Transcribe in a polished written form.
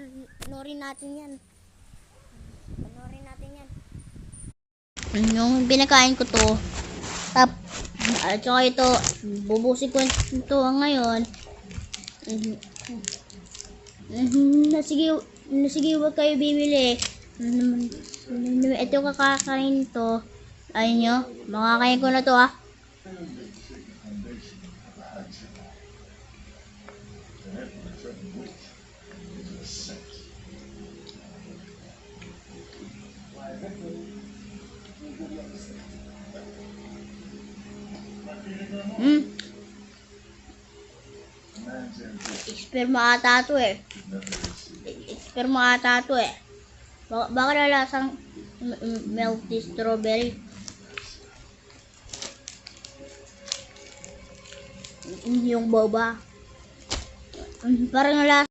Panorin natin yan. Panorin natin yan. Yung pinakain ko to. At saka ito, bubusin ko ito ngayon. Sige, huwag kayo bibili. Ito kakakain to. Ayun nyo, makakain ko na to ah. Sperma ata to eh. Sperma ata to eh. Baka lalasang milky strawberry. Yung boba. Parang nalasa